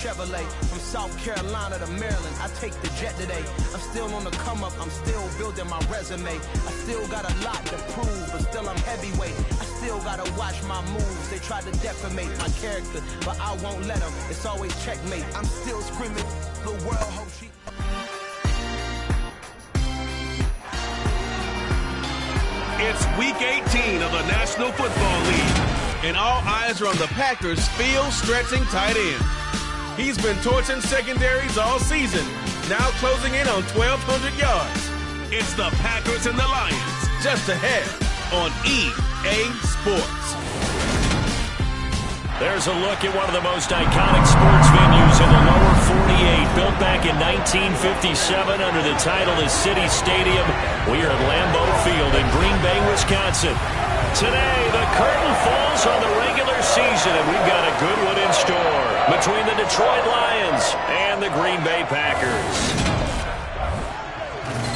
Chevrolet. From South Carolina to Maryland, I take the jet today. I'm still on the come up, I'm still building my resume. I still got a lot to prove, but still I'm heavyweight. I still gotta watch my moves. They tried to defamate my character, but I won't let them. It's always checkmate. I'm still screaming, the world hope she... It's week 18 of the National Football League, and all eyes are on the Packers' field-stretching tight end. He's been torching secondaries all season, now closing in on 1,200 yards. It's the Packers and the Lions, just ahead on EA Sports. There's a look at one of the most iconic sports venues in the lower 48, built back in 1957 under the title of City Stadium. We are at Lambeau Field in Green Bay, Wisconsin. Today, the curtain falls on the regular season, and we've got a good one in store between the Detroit Lions and the Green Bay Packers.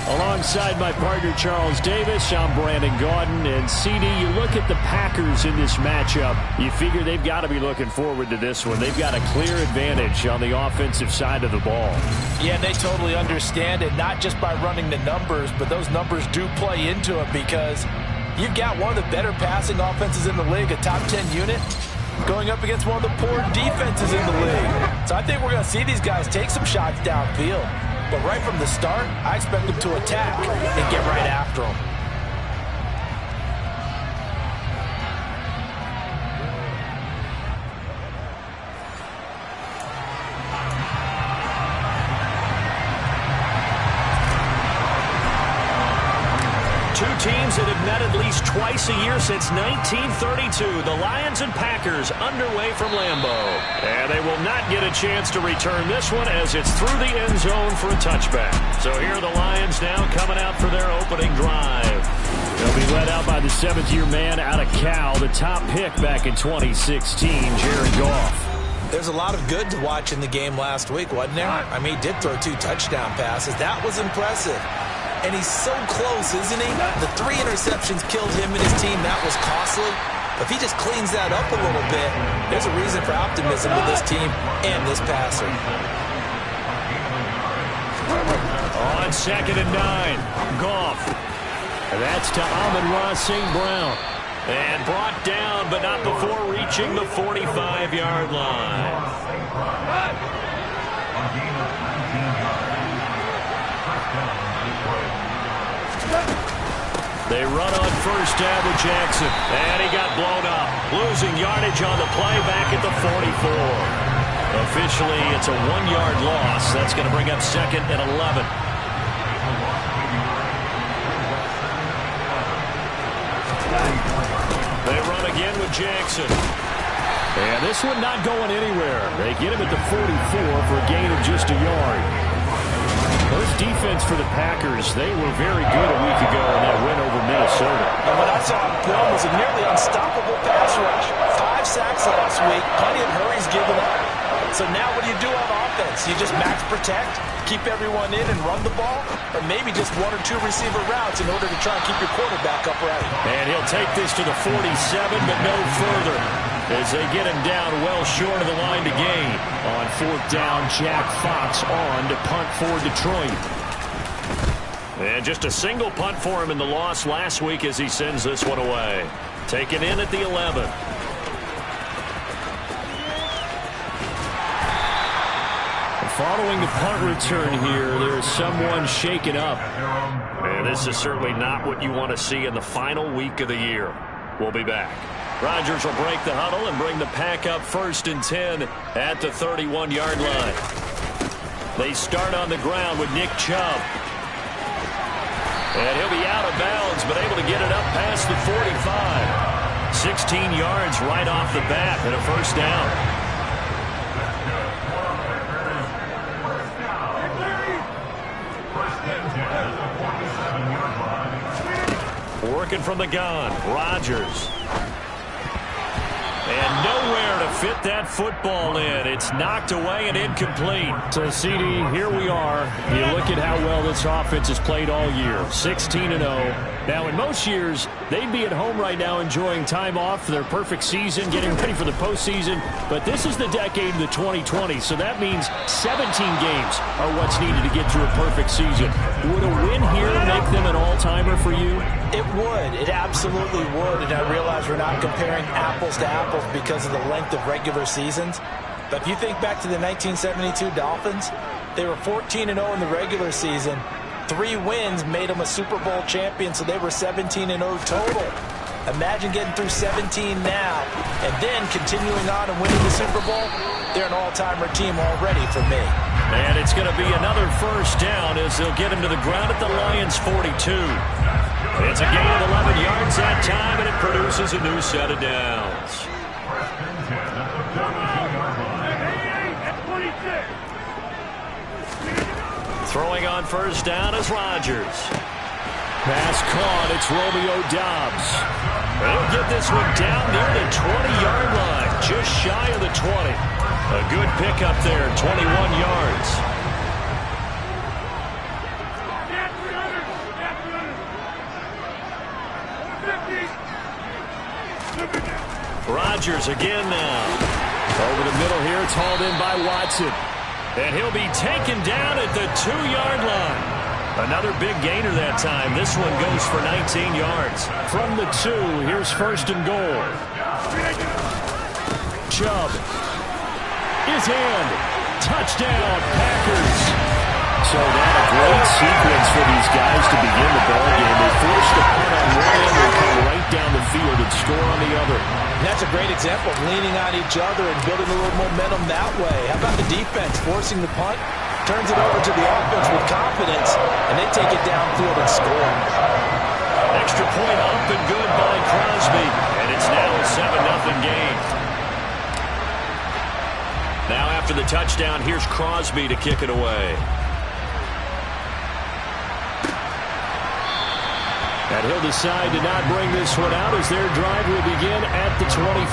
Alongside my partner, Charles Davis, I'm Brandon Gaudin. And CD, you look at the Packers in this matchup, you figure they've got to be looking forward to this one. They've got a clear advantage on the offensive side of the ball. Yeah, they totally understand it, not just by running the numbers, but those numbers do play into it because you've got one of the better passing offenses in the league, a top 10 unit, going up against one of the poor defenses in the league. So I think we're going to see these guys take some shots downfield. But right from the start, I expect them to attack and get right after them. Two teams that have met at least twice a year since 1932. The Lions and Packers underway from Lambeau. And they will not get a chance to return this one as it's through the end zone for a touchback. So here are the Lions now coming out for their opening drive. They'll be led out by the seventh-year man out of Cal, the top pick back in 2016, Jared Goff. There's a lot of good to watch in the game last week, wasn't there? I mean, he did throw 2 touchdown passes. That was impressive. And he's so close, isn't he? The 3 interceptions killed him and his team. That was costly. If he just cleans that up a little bit, there's a reason for optimism with this team and this passer. On 2nd and 9, Goff. And that's to Amon-Ra St. Brown. And brought down, but not before reaching the 45-yard line. They run on first down with Jackson, and he got blown up. Losing yardage on the play back at the 44. Officially, it's a 1-yard loss. That's going to bring up 2nd and 11. They run again with Jackson. And this one not going anywhere. They get him at the 44 for a gain of just a yard. First defense for the Packers, they were very good a week ago in that win over Minnesota. And what I saw on film was a nearly unstoppable pass rush. 5 sacks last week, plenty of hurries given up. So now what do you do on offense? You just max protect, keep everyone in and run the ball? Or maybe just 1 or 2 receiver routes in order to try and keep your quarterback upright? And he'll take this to the 47, but no further, as they get him down well short of the line to gain. On 4th down, Jack Fox on to punt for Detroit. And just a single punt for him in the loss last week as he sends this one away. Taken in at the 11. Following the punt return here, there's someone shaken up. And this is certainly not what you want to see in the final week of the year. We'll be back. Rodgers will break the huddle and bring the pack up 1st and 10 at the 31-yard line. They start on the ground with Nick Chubb. And he'll be out of bounds, but able to get it up past the 45. 16 yards right off the bat and a 1st down. Working from the gun, Rodgers. And nowhere to fit that football in. It's knocked away and incomplete. So, CD, here we are. You look at how well this offense has played all year, 16-0. Now, in most years, they'd be at home right now enjoying time off for their perfect season, getting ready for the postseason. But this is the decade of the 2020s, so that means 17 games are what's needed to get through a perfect season. Would a win here make them an all-timer for you? It would. It absolutely would. And I realize we're not comparing apples to apples because of the length of regular seasons. But if you think back to the 1972 Dolphins, they were 14-0 in the regular season. 3 wins made them a Super Bowl champion, so they were 17-0 total. Imagine getting through 17 now and then continuing on and winning the Super Bowl. They're an all-timer team already for me. And it's going to be another first down as they'll get him to the ground at the Lions' 42. It's a gain of 11 yards that time, and it produces a new set of downs. Throwing on first down is Rodgers. Pass caught. It's Romeo Doubs. They'll get this one down near the 20-yard line, just shy of the 20. A good pickup there, 21 yards. Rodgers again now. Over the middle here, it's hauled in by Watson. And he'll be taken down at the 2-yard line. Another big gainer that time. This one goes for 19 yards. From the 2, here's first and goal. Chubb is in. Touchdown, Packers. So that a great sequence for these guys to begin the ballgame. They forced the punt on one end and come right down the field and score on the other. And that's a great example of leaning on each other and building a little momentum that way. How about the defense forcing the punt? Turns it over to the offense with confidence, and they take it downfield and score. Extra point up and good by Crosby. And it's now a 7-0 game. Now after the touchdown, here's Crosby to kick it away. And he'll decide to not bring this one out as their drive will begin at the 25.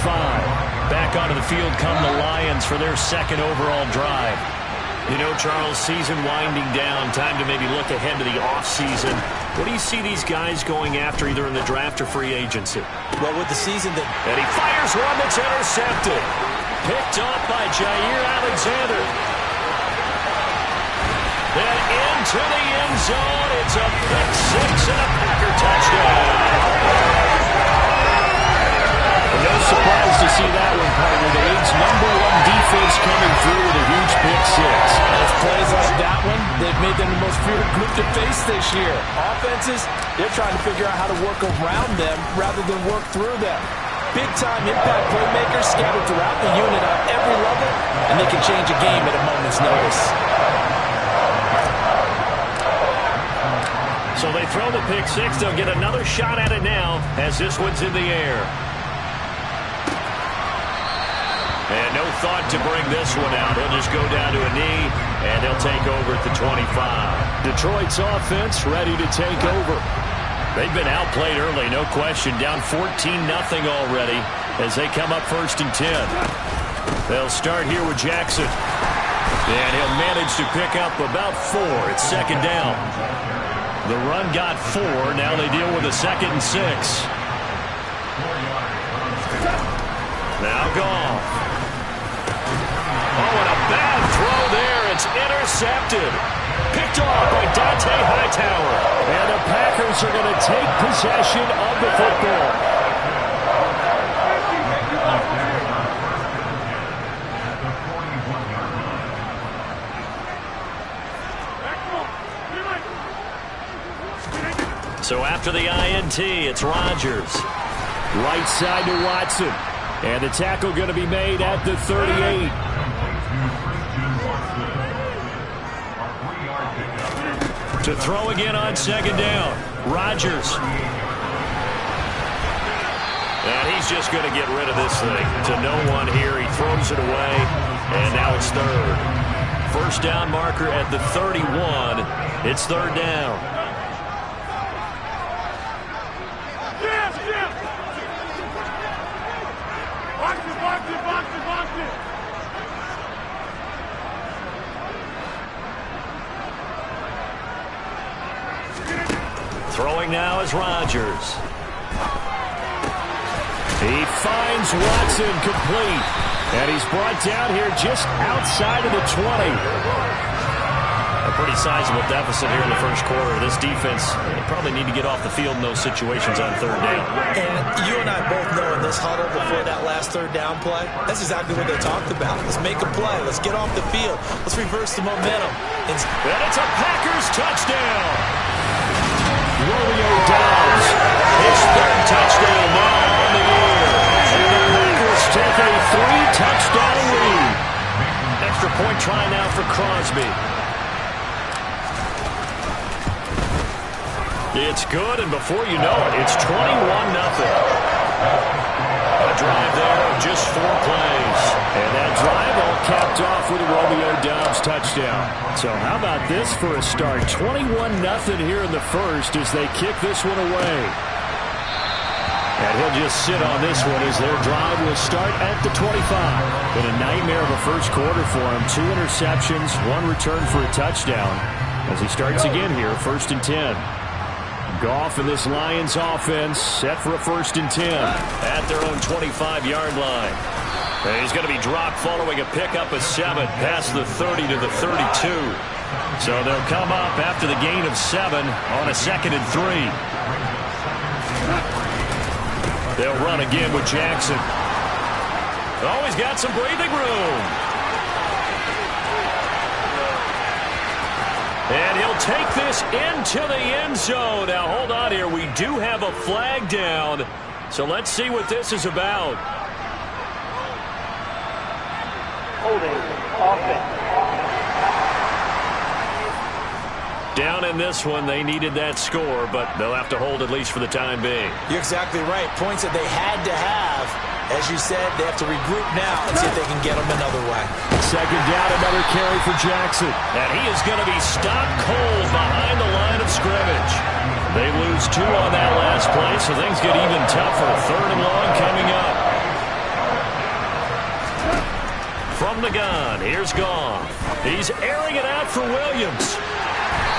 Back onto the field come the Lions for their second overall drive. You know, Charles, season winding down, time to maybe look ahead to the offseason. What do you see these guys going after either in the draft or free agency? Well, with the season that... And he fires one that's intercepted. Picked up by Jair Alexander. Then into the end zone. It's a pick six and a Packer touchdown. No surprise to see that one, partner. The league's #1 defense coming through with a huge pick six. And it's plays like that one, they've made them the most feared group to face this year. Offenses, they're trying to figure out how to work around them rather than work through them. Big-time impact playmakers scattered throughout the unit on every level, and they can change a game at a moment's notice. So they throw the pick six. They'll get another shot at it now as this one's in the air. And no thought to bring this one out. He'll just go down to a knee, and he'll take over at the 25. Detroit's offense ready to take over. They've been outplayed early, no question. Down 14-0 already as they come up 1st and 10. They'll start here with Jackson. And he'll manage to pick up about 4. It's 2nd down. The run got 4. Now they deal with a 2nd and 6. Now Goff. Oh, and a bad throw there. It's intercepted. Picked off by Dante Hightower. And the Packers are going to take possession of the football. So after the INT, it's Rodgers. Right side to Watson. And the tackle going to be made at the 38. To throw again on 2nd down. Rodgers. And he's just going to get rid of this thing to no one here. He throws it away, and now it's 3rd. 1st down marker at the 31. It's 3rd down. Throwing now is Rodgers. He finds Watson complete. And he's brought down here just outside of the 20. A pretty sizable deficit here in the first quarter. This defense probably need to get off the field in those situations on third down. And you and I both know in this huddle before that last third down play, that's exactly what they talked about. Let's make a play. Let's get off the field. Let's reverse the momentum. And it's a Packers touchdown. Romeo Doubs, his third touchdown now on the year. And the Packers take a 3-touchdown lead. Extra point try now for Crosby. It's good, and before you know it, it's 21-0. A drive there of just 4 plays. And that drive all capped off with a Romeo Doubs touchdown. So how about this for a start? 21-0 here in the first as they kick this one away. And he'll just sit on this one as their drive will start at the 25. Been a nightmare of a first quarter for him. 2 interceptions, 1 return for a touchdown. As he starts again here, 1st and 10. Goff in this Lions offense set for a 1st and 10 at their own 25-yard line. And he's going to be dropped following a pickup of 7 past the 30 to the 32. So they'll come up after the gain of 7 on a 2nd and 3. They'll run again with Jackson. Oh, he's got some breathing room. And he'll take this into the end zone. Now, hold on here. We do have a flag down. So let's see what this is about. Holding offense. Down in this one, they needed that score, but they'll have to hold at least for the time being. you're exactly right. Points that they had to have. As you said, they have to regroup now and see if they can get them another way. 2nd down, another carry for Jackson. And he is going to be stopped cold behind the line of scrimmage. They lose 2 on that last play, so things get even tougher. 3rd and long coming up. From the gun, here's Goff. He's airing it out for Williams.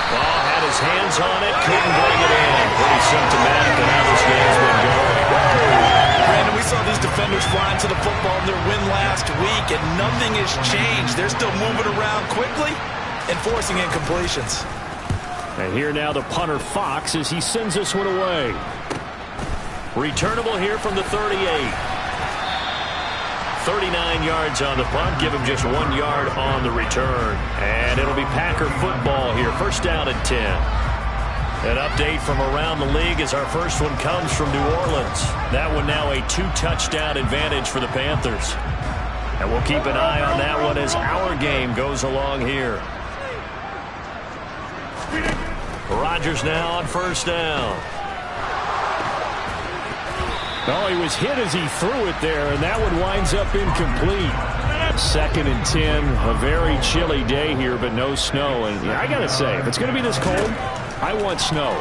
Ball had his hands on it, couldn't bring it in. Pretty symptomatic of how this game's been going. Brandon, we saw these defenders flying to the football in their win last week, and nothing has changed. They're still moving around quickly and forcing incompletions. And here now the punter Fox as he sends this one away. Returnable here from the 38. 39 yards on the punt. Give him just 1 yard on the return. And it'll be Packer football here. 1st down and 10. An update from around the league as our first one comes from New Orleans. That one now a 2-touchdown advantage for the Panthers. And we'll keep an eye on that one as our game goes along here. Rodgers now on 1st down. Oh, he was hit as he threw it there, and that one winds up incomplete. 2nd and 10, a very chilly day here, but no snow. And yeah, I got to say, if it's going to be this cold, I want snow.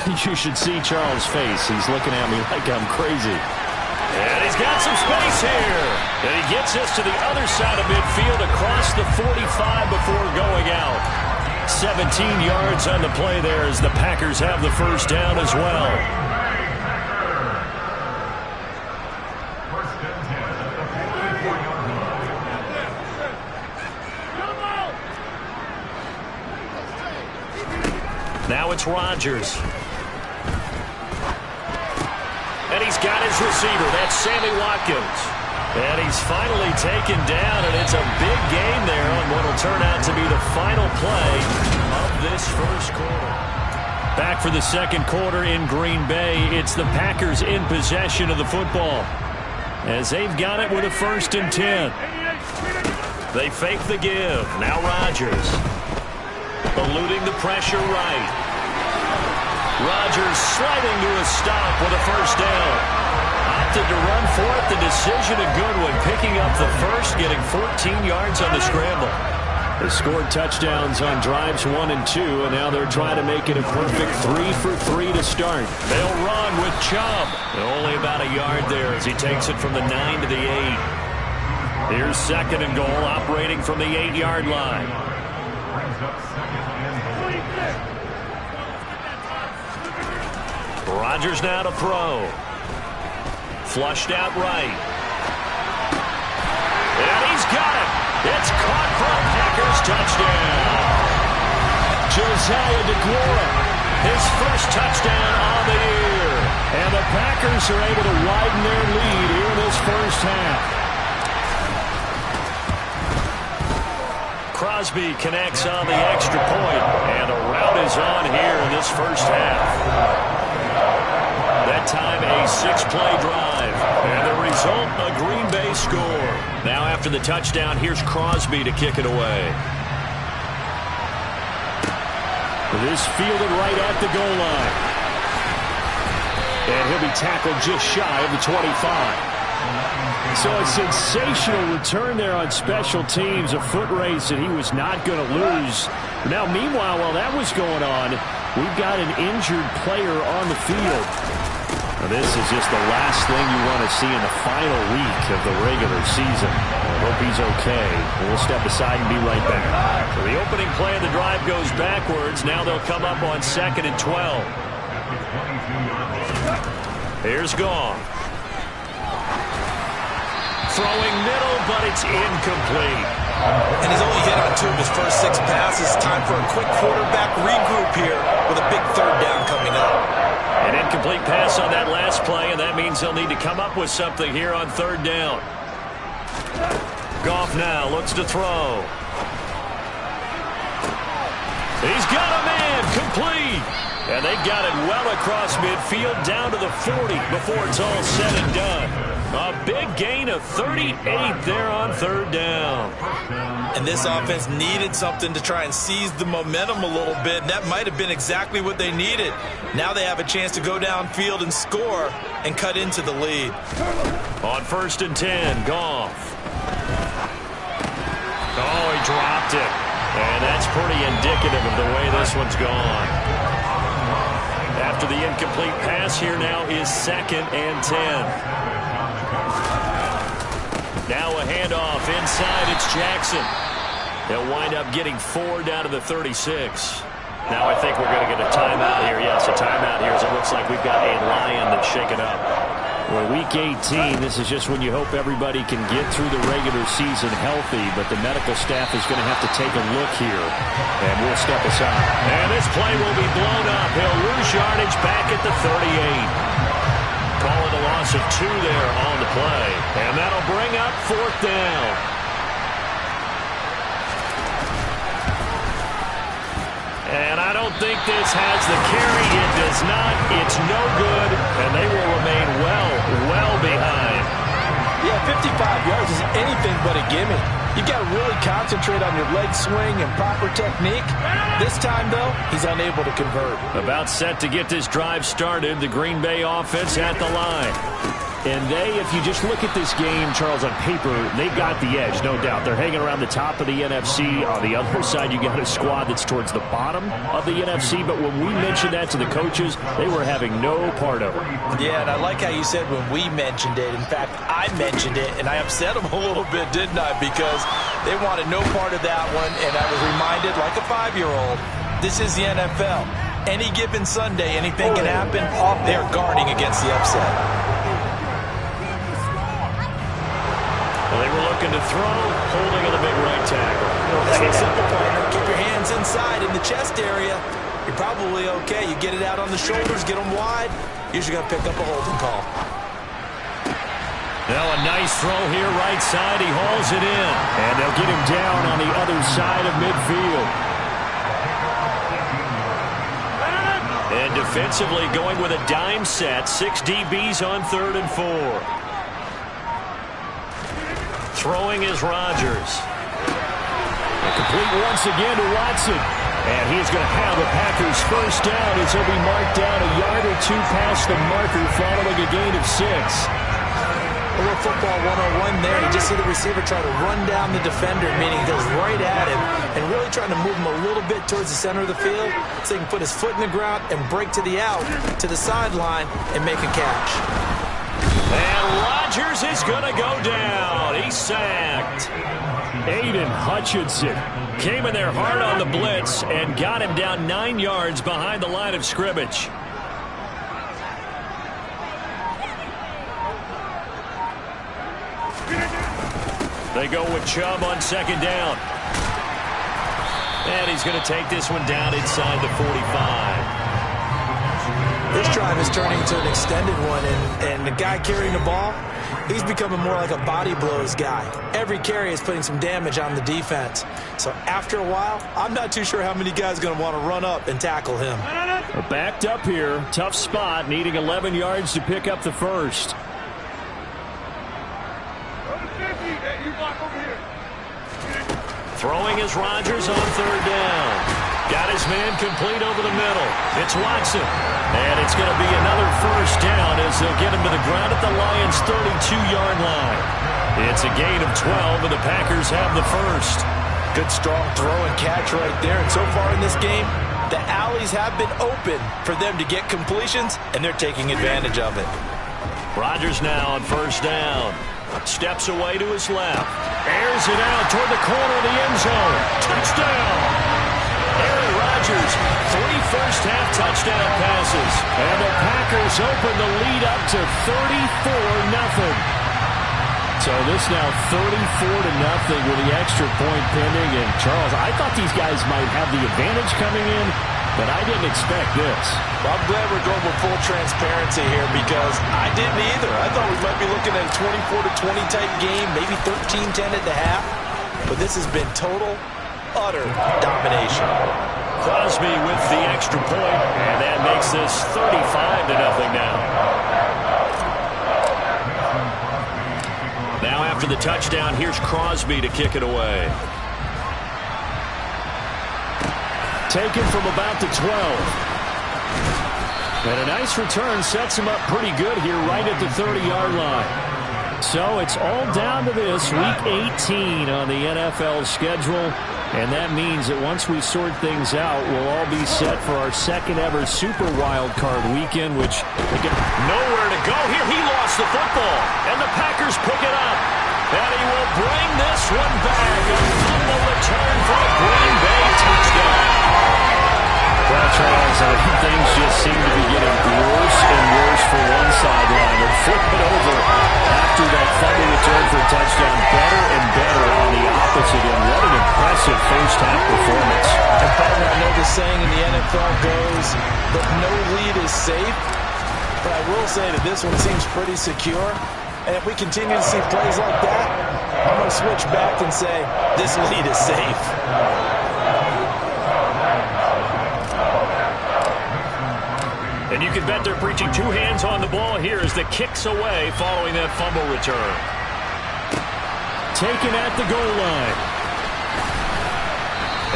You should see Charles' face. He's looking at me like I'm crazy. And he's got some space here. And he gets us to the other side of midfield across the 45 before going out. 17 yards on the play there as the Packers have the 1st down as well. Now it's Rodgers. And he's got his receiver. That's Sammy Watkins. And he's finally taken down, and it's a big game there on what will turn out to be the final play of this first quarter. Back for the 2nd quarter in Green Bay. It's the Packers in possession of the football as they've got it with a 1st and 10. They fake the give. Now Rodgers. Eluding the pressure right. Rodgers sliding to a stop with a 1st down. Opted to run for it. The decision a good one. Picking up the 1st, getting 14 yards on the scramble. They scored touchdowns on drives 1 and 2, and now they're trying to make it a perfect 3 for 3 to start. They'll run with Chubb. Only about a yard there as he takes it from the 9 to the 8. Here's 2nd and goal, operating from the 8-yard line. Rodgers now to throw. Flushed out right. And he's got it. It's caught for a Packers touchdown. Josiah DeGuara, his first touchdown on the year. And the Packers are able to widen their lead here in this first half. Crosby connects on the extra point, and a rout is on here in this first half. That time a 6-play drive, and the result, a Green Bay score. Now after the touchdown, here's Crosby to kick it away. This fielded right at the goal line. And he'll be tackled just shy of the 25. So a sensational return there on special teams, a foot race that he was not going to lose. Now, meanwhile, while that was going on, we've got an injured player on the field. Now, this is just the last thing you want to see in the final week of the regular season. I hope he's okay. We'll step aside and be right back. So the opening play of the drive goes backwards. Now they'll come up on 2nd and 12. Here's Goff. Throwing middle, but it's incomplete. And he's only hit on 2 of his first 6 passes. Time for a quick quarterback regroup here with a big 3rd down coming up. An incomplete pass on that last play, and that means they'll need to come up with something here on 3rd down. Goff now looks to throw. He's got a man, complete. And they've got it well across midfield down to the 40 before it's all said and done. A big gain of 38 there on 3rd down. And this offense needed something to try and seize the momentum a little bit, and that might have been exactly what they needed. Now they have a chance to go downfield and score and cut into the lead. On 1st and 10, Goff. Oh, he dropped it. And that's pretty indicative of the way this one's gone. After the incomplete pass, here now is 2nd and 10. Now a handoff inside. It's Jackson. They'll wind up getting 4 down to the 36. Now I think we're going to get a timeout here. Yes, a timeout here as it looks like we've got a Lion that's shaken up. Well, Week 18, this is just when you hope everybody can get through the regular season healthy, but the medical staff is going to have to take a look here, and we'll step aside. And this play will be blown up. He'll lose yardage back at the 38. Call it a loss of 2 there on the play. And that'll bring up 4th down. And I don't think this has the carry. It does not. It's no good. And they will remain well behind. Yeah, 55 yards is anything but a gimme. You got to really concentrate on your leg swing and proper technique. This time, though, he's unable to convert. About set to get this drive started. The Green Bay offense at the line. And if you just look at this game, Charles, on paper, they've got the edge, no doubt. They're hanging around the top of the NFC. On the other side, you got a squad that's towards the bottom of the NFC. But when we mentioned that to the coaches, they were having no part of it. Yeah, and I like how you said when we mentioned it. In fact, I mentioned it, and I upset them a little bit, didn't I? Because they wanted no part of that one, and I was reminded, like a 5-year-old, this is the NFL. Any given Sunday, anything can happen. They're guarding against the upset. Well, they were looking to throw, holding on the big right tackle. That's a simple plan. Keep your hands inside in the chest area. You're probably okay. You get it out on the shoulders, get them wide. Usually going to pick up a holding call. Now a nice throw here, right side. He hauls it in. And they'll get him down on the other side of midfield. And defensively going with a dime set. 6 DBs on 3rd and 4. Throwing is Rodgers. Complete once again to Watson. And he's going to have the Packers first down as he'll be marked down a yard or 2 past the marker following a gain of 6. A little football 101 there. You just see the receiver try to run down the defender, meaning he goes right at him and really trying to move him a little bit towards the center of the field so he can put his foot in the ground and break to the out, to the sideline, and make a catch. And Rodgers is going to go down. He's sacked. Aiden Hutchinson came in there hard on the blitz and got him down 9 yards behind the line of scrimmage. They go with Chubb on second down. And he's going to take this one down inside the 45. This drive is turning into an extended one, and the guy carrying the ball, he's becoming more like a body blows guy. Every carry is putting some damage on the defense. So after a while, I'm not too sure how many guys are going to want to run up and tackle him. We're backed up here. Tough spot, needing 11 yards to pick up the first. Throwing is Rodgers on third down. Got his man complete over the middle. It's Watson. And it's going to be another first down as they'll get him to the ground at the Lions' 32-yard line. It's a gain of 12, and the Packers have the first. Good strong throw and catch right there. And so far in this game, the alleys have been open for them to get completions, and they're taking advantage of it. Rodgers now on first down. Steps away to his left. Airs it out toward the corner of the end zone. Touchdown! Aaron Rodgers, 3 first-half touchdown passes. And the Packers open the lead up to 34-0. So this now 34-0 with the extra point pending. And Charles, I thought these guys might have the advantage coming in, but I didn't expect this. Well, I'm glad we're going with full transparency here because I didn't either. I thought we might be looking at a 24-20 type game, maybe 13-10 at the half. But this has been total, utter domination. Crosby with the extra point, and that makes this 35-0 now. Now after the touchdown, here's Crosby to kick it away. Taken from about the 12. And a nice return sets him up pretty good here right at the 30-yard line. So it's all down to this, Week 18 on the NFL schedule. And that means that once we sort things out, we'll all be set for our second ever Super Wild Card weekend, which nowhere to go here. He lost the football, and the Packers pick it up. And he will bring this one back. A fumble return for a Green Bay touchdown. Well, Charles, I think things just seem to be getting worse and worse for one sideline. And flip it over after that fumble return for a touchdown. Better and better on the opposite end. What an impressive first-half performance. And partner, I know the saying in the NFL goes that no lead is safe. But I will say that this one seems pretty secure. And if we continue to see plays like that, I'm going to switch back and say this lead is safe. And you can bet they're preaching two hands on the ball here as the kick's away following that fumble return. Taken at the goal line.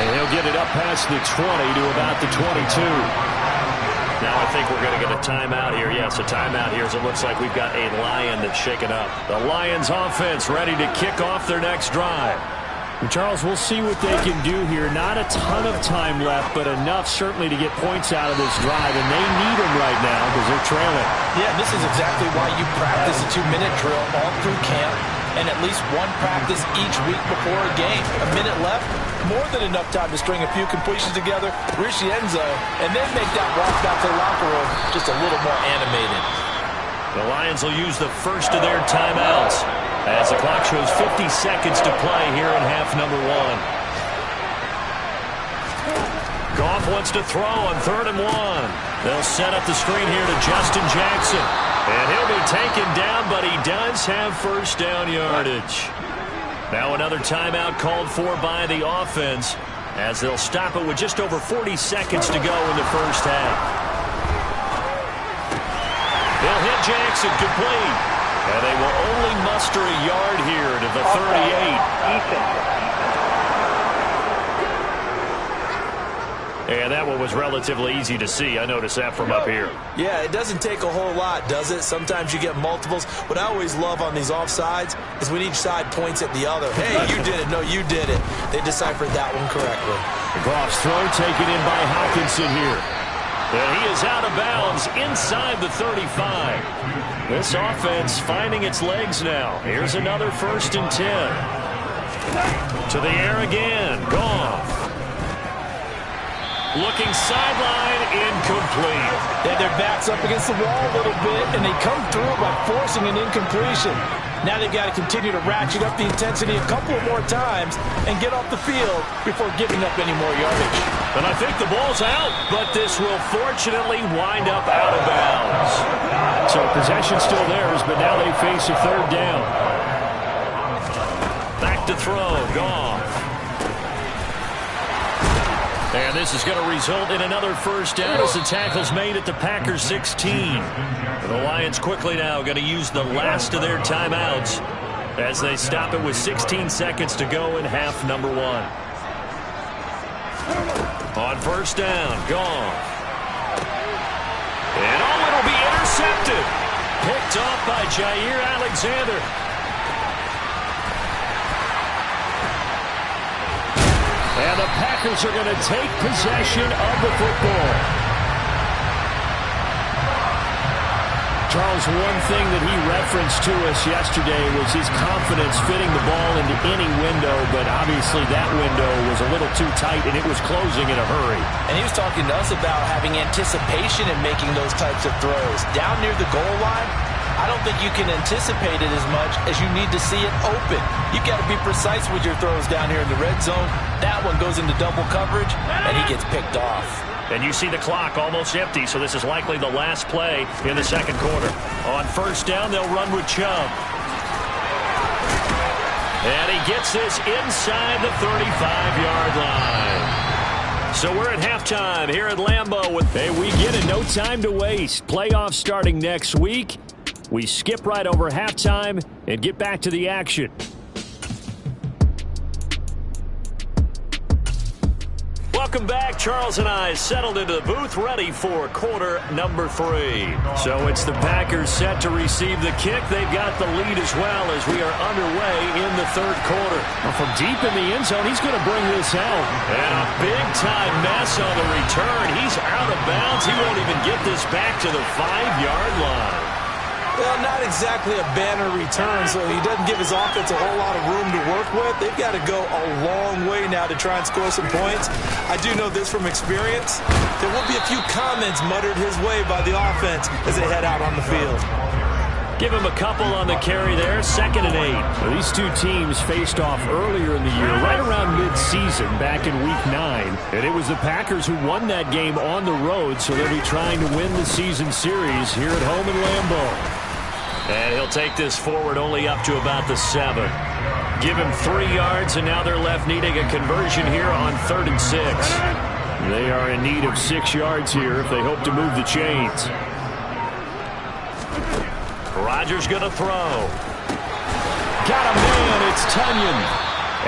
And he'll get it up past the 20 to about the 22. Now I think we're going to get a timeout here. Yes, a timeout here as it looks like we've got a Lion that's shaken up. The Lions offense ready to kick off their next drive. And Charles, we'll see what they can do here. Not a ton of time left, but enough certainly to get points out of this drive, and they need them right now because they're trailing. Yeah, this is exactly why you practice a 2-minute drill all through camp and at least one practice each week before a game. A minute left, more than enough time to string a few completions together, reach the end zone, and then make that walk back to the locker room just a little more animated. The Lions will use the first of their timeouts as the clock shows 50 seconds to play here in half number 1. Goff wants to throw on 3rd and 1. They'll set up the screen here to Justin Jackson. And he'll be taken down, but he does have first down yardage. Now another timeout called for by the offense as they'll stop it with just over 40 seconds to go in the first half. They'll hit Jackson complete. And they will only muster a yard here to the 38. And that one was relatively easy to see. I noticed that from up here. Yeah, it doesn't take a whole lot, does it? Sometimes you get multiples. What I always love on these offsides is when each side points at the other. Hey, you did it. No, you did it. They deciphered that one correctly. Goff's throw taken in by Hockenson here. And he is out of bounds inside the 35. This offense finding its legs now. Here's another 1st and 10. To the air again. Goff. Looking sideline, incomplete. They had their backs up against the wall a little bit, and they come through by forcing an incompletion. Now they've got to continue to ratchet up the intensity a couple more times and get off the field before giving up any more yardage. And I think the ball's out, but this will fortunately wind up out of bounds. So possession still theirs, but now they face a third down. Back to throw, Goff. And this is going to result in another first down as the tackle's made at the Packers 16. The Lions quickly now going to use the last of their timeouts as they stop it with 16 seconds to go in half number 1. On first down, Goff. And it'll be intercepted. Picked off by Jair Alexander. And the Packers are going to take possession of the football. Charles, one thing that he referenced to us yesterday was his confidence fitting the ball into any window, but obviously that window was a little too tight and it was closing in a hurry. And he was talking to us about having anticipation in making those types of throws. Down near the goal line, I don't think you can anticipate it as much as you need to see it open. You've got to be precise with your throws down here in the red zone. That one goes into double coverage, and he gets picked off. And you see the clock almost empty, so this is likely the last play in the second quarter. On first down, they'll run with Chubb. And he gets this inside the 35-yard line. So we're at halftime here at Lambeau. Hey, we get it. No time to waste. Playoffs starting next week. We skip right over halftime and get back to the action. Welcome back. Charles and I settled into the booth ready for quarter number 3. So it's the Packers set to receive the kick. They've got the lead as well as we are underway in the third quarter. Well, from deep in the end zone, he's going to bring this out. And a big-time mess on the return. He's out of bounds. He won't even get this back to the 5-yard line. Well, not exactly a banner return, so he doesn't give his offense a whole lot of room to work with. They've got to go a long way now to try and score some points. I do know this from experience. There will be a few comments muttered his way by the offense as they head out on the field. Give him a couple on the carry there, 2nd and 8. Well, these two teams faced off earlier in the year, right around mid-season, back in Week 9. And it was the Packers who won that game on the road, so they'll be trying to win the season series here at home in Lambeau. And he'll take this forward only up to about the 7. Give him 3 yards, and now they're left needing a conversion here on 3rd and 6. They are in need of 6 yards here if they hope to move the chains. Rodgers going to throw. Got a man, it's Tunyon.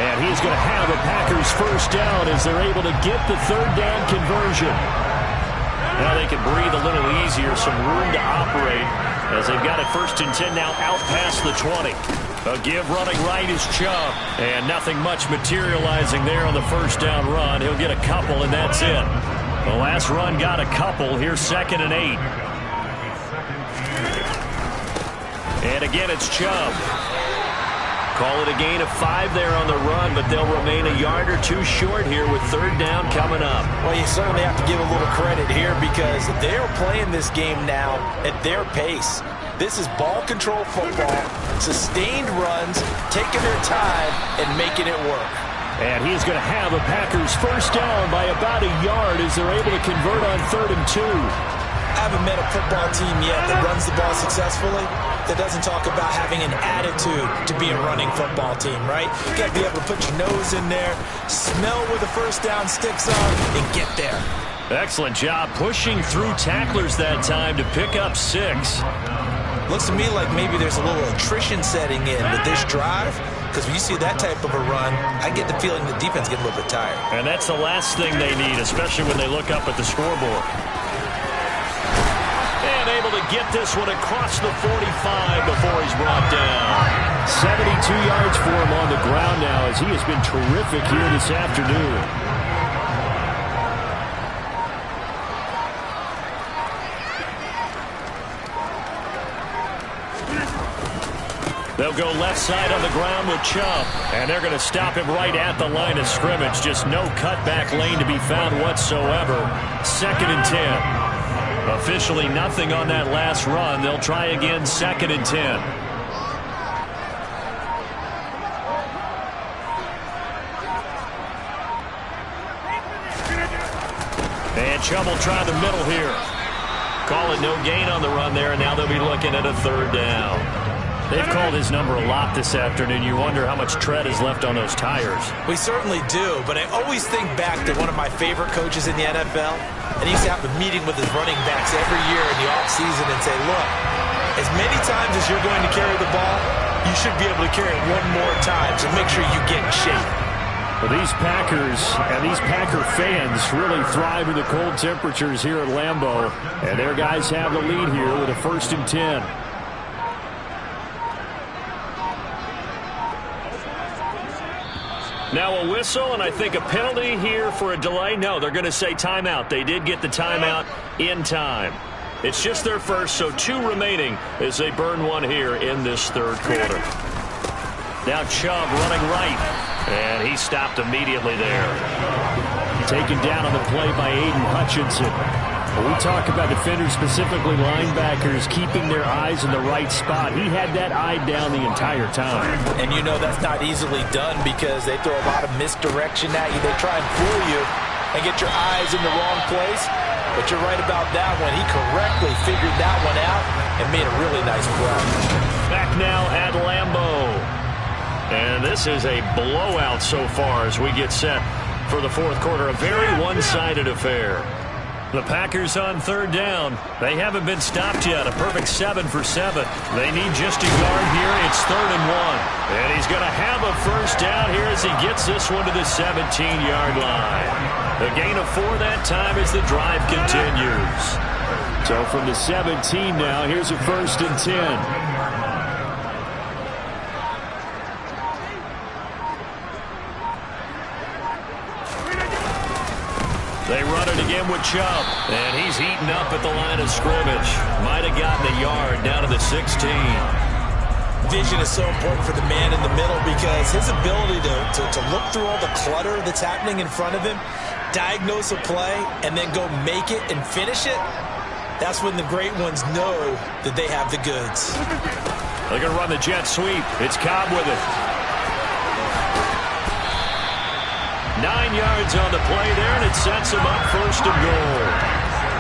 And he's going to have a Packers first down as they're able to get the 3rd down conversion. Now they can breathe a little easier, some room to operate as they've got it 1st and 10 now out past the 20. A give running right is Chubb. And nothing much materializing there on the first down run. He'll get a couple, and that's it. The last run got a couple. Here's 2nd and 8. And again, it's Chubb. Call it a gain of 5 there on the run, but they'll remain a yard or 2 short here with 3rd down coming up. Well, you certainly have to give a little credit here because they're playing this game now at their pace. This is ball control football, sustained runs, taking their time and making it work. And he's going to have a Packers first down by about a yard as they're able to convert on 3rd and 2. I haven't met a football team yet that runs the ball successfully that doesn't talk about having an attitude to be a running football team, right? You got to be able to put your nose in there, smell where the first down sticks are, and get there. Excellent job pushing through tacklers that time to pick up 6. Looks to me like maybe there's a little attrition setting in with this drive, because when you see that type of a run, I get the feeling the defense get a little bit tired. And that's the last thing they need, especially when they look up at the scoreboard. And able to get this one across the 45 before he's brought down. 72 yards for him on the ground now as he has been terrific here this afternoon. They'll go left side on the ground with Chubb. And they're going to stop him right at the line of scrimmage. Just no cutback lane to be found whatsoever. 2nd and 10. Officially nothing on that last run. They'll try again 2nd and 10. And Chubb will try the middle here. Call it no gain on the run there, and now they'll be looking at a third down. They've called his number a lot this afternoon. You wonder how much tread is left on those tires. We certainly do, but I always think back to one of my favorite coaches in the NFL, and he used to have a meeting with his running backs every year in the offseason and say, look, as many times as you're going to carry the ball, you should be able to carry it one more time, so make sure you get in shape. Well, these Packers and these Packer fans really thrive in the cold temperatures here at Lambeau, and their guys have the lead here with a 1st and 10. Now a whistle, and I think a penalty here for a delay. No, they're going to say timeout. They did get the timeout in time. It's just their first, so 2 remaining as they burn one here in this third quarter. Now Chubb running right, and he stopped immediately there. Taken down on the play by Aiden Hutchinson. When we talk about defenders, specifically linebackers, keeping their eyes in the right spot, he had that eye down the entire time. And you know that's not easily done because they throw a lot of misdirection at you. They try and fool you and get your eyes in the wrong place. But you're right about that one. He correctly figured that one out and made a really nice play. Back now at Lambeau. And this is a blowout so far as we get set for the fourth quarter. A very one-sided affair. The Packers on third down. They haven't been stopped yet. A perfect 7 for 7. They need just a yard here. It's 3rd and 1. And he's going to have a first down here as he gets this one to the 17-yard line. A gain of 4 that time as the drive continues. So from the 17 now, here's a 1st and 10. They run it again with Chubb, and he's eaten up at the line of scrimmage. Might have gotten a yard down to the 16. Vision is so important for the man in the middle because his ability to look through all the clutter that's happening in front of him, diagnose a play, and then go make it and finish it, that's when the great ones know that they have the goods. They're going to run the jet sweep. It's Cobb with it. 9 yards on the play there, and it sets him up 1st and goal.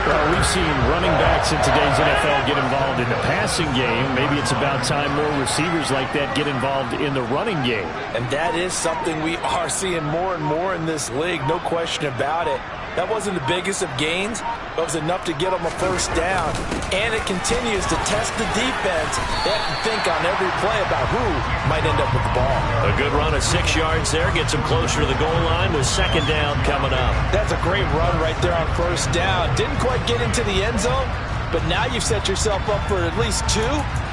Well, we've seen running backs in today's NFL get involved in the passing game. Maybe it's about time more receivers like that get involved in the running game. And that is something we are seeing more and more in this league, no question about it. That wasn't the biggest of gains, but it was enough to get them a first down. And it continues to test the defense. They have to think on every play about who might end up with the ball. A good run of 6 yards there gets them closer to the goal line with 2nd down coming up. That's a great run right there on 1st down. Didn't quite get into the end zone, but now you've set yourself up for at least 2,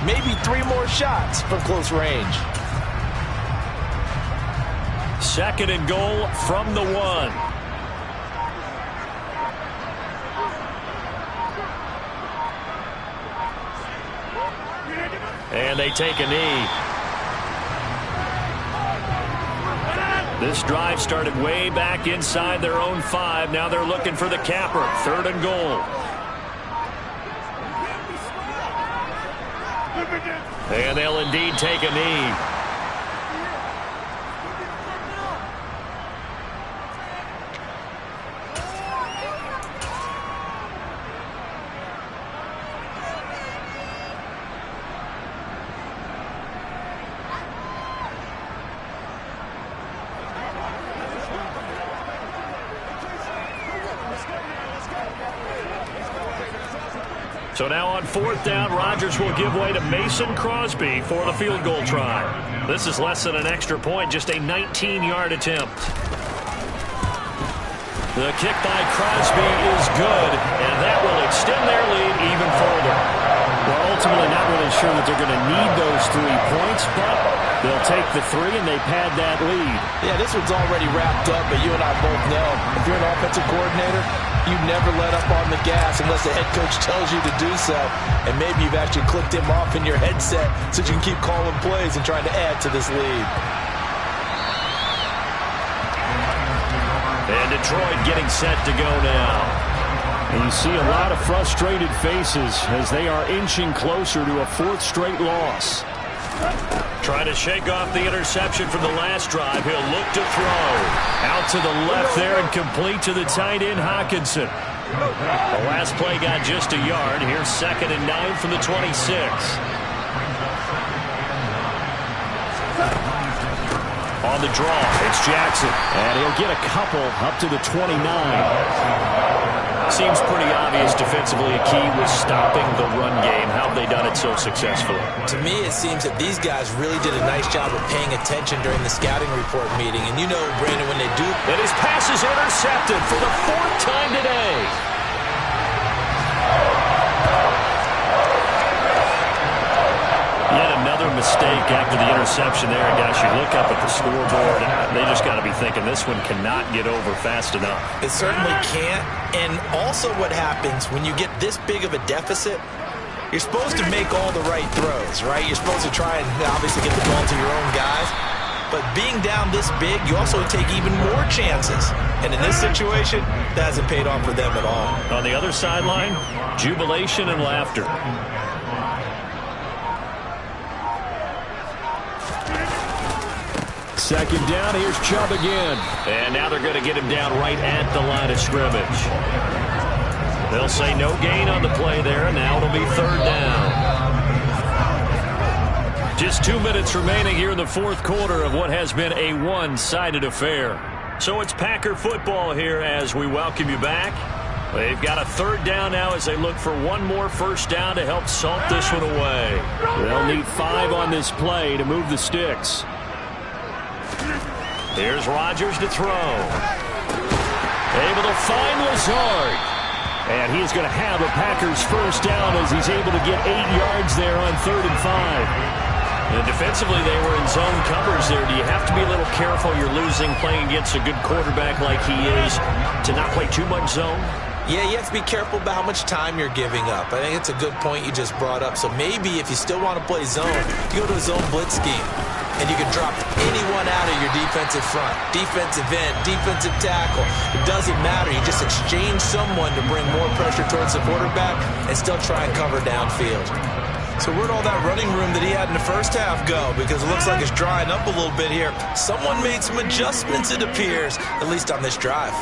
maybe 3 more shots from close range. 2nd and goal from the 1. And they take a knee. This drive started way back inside their own 5. Now they're looking for the capper. 3rd and goal. And they'll indeed take a knee. So now on 4th down, Rodgers will give way to Mason Crosby for the field goal try. This is less than an extra point, just a 19-yard attempt. The kick by Crosby is good, and that will extend their lead even further. Well, ultimately not really sure that they're going to need those 3 points, but they'll take the 3 and they pad that lead. Yeah, this one's already wrapped up, but you and I both know if you're an offensive coordinator, you never let up on the gas unless the head coach tells you to do so. And maybe you've actually clicked him off in your headset so you can keep calling plays and trying to add to this lead. And Detroit getting set to go now. And you see a lot of frustrated faces as they are inching closer to a 4th straight loss. Trying to shake off the interception from the last drive. He'll look to throw. Out to the left there and complete to the tight end, Hockenson. The last play got just a yard. Here's 2nd and 9 from the 26. On the draw, it's Jackson. And he'll get a couple up to the 29. Seems pretty obvious defensively a key was stopping the run game. How have they done it so successfully? To me, it seems that these guys really did a nice job of paying attention during the scouting report meeting. And you know, Brandon, when they do... And his pass is intercepted for the 4th time today. Yet another mistake after the interception there. Guys, you look up at the scoreboard, and they just got to be thinking this one cannot get over fast enough. It certainly can't. And also what happens when you get this big of a deficit, you're supposed to make all the right throws, right? You're supposed to try and obviously get the ball to your own guys. But being down this big, you also take even more chances. And in this situation, that hasn't paid off for them at all. On the other sideline, jubilation and laughter. Second down, here's Chubb again. And now they're going to get him down right at the line of scrimmage. They'll say no gain on the play there, and now it'll be 3rd down. Just 2 minutes remaining here in the 4th quarter of what has been a one-sided affair. So it's Packer football here as we welcome you back. They've got a 3rd down now as they look for one more first down to help salt this one away. They'll need 5 on this play to move the sticks. Here's Rodgers to throw. Able to find Lazard. And he's going to have a Packers first down as he's able to get 8 yards there on 3rd and 5. And defensively, they were in zone covers there. Do you have to be a little careful? You're losing playing against a good quarterback like he is to not play too much zone? Yeah, you have to be careful about how much time you're giving up. I think it's a good point you just brought up. So maybe if you still want to play zone, you go to a zone blitz scheme. And you can drop anyone out of your defensive front. Defensive end, defensive tackle. It doesn't matter. You just exchange someone to bring more pressure towards the quarterback and still try and cover downfield. So where'd all that running room that he had in the first half go? Because it looks like it's drying up a little bit here. Someone made some adjustments, it appears, at least on this drive.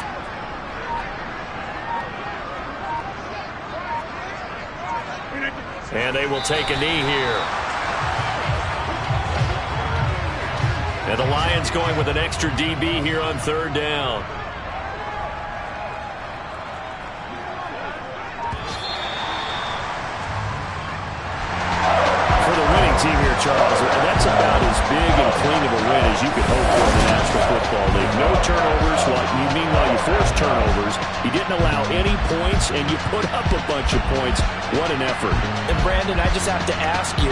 And they will take a knee here. And the Lions going with an extra DB here on 3rd down. For the winning team here, Charles, that's about as big and clean of a win as you could hope for in the National Football League. No turnovers. Meanwhile, you forced turnovers. You didn't allow any points, and you put up a bunch of points. What an effort. And, Brandon, I just have to ask you,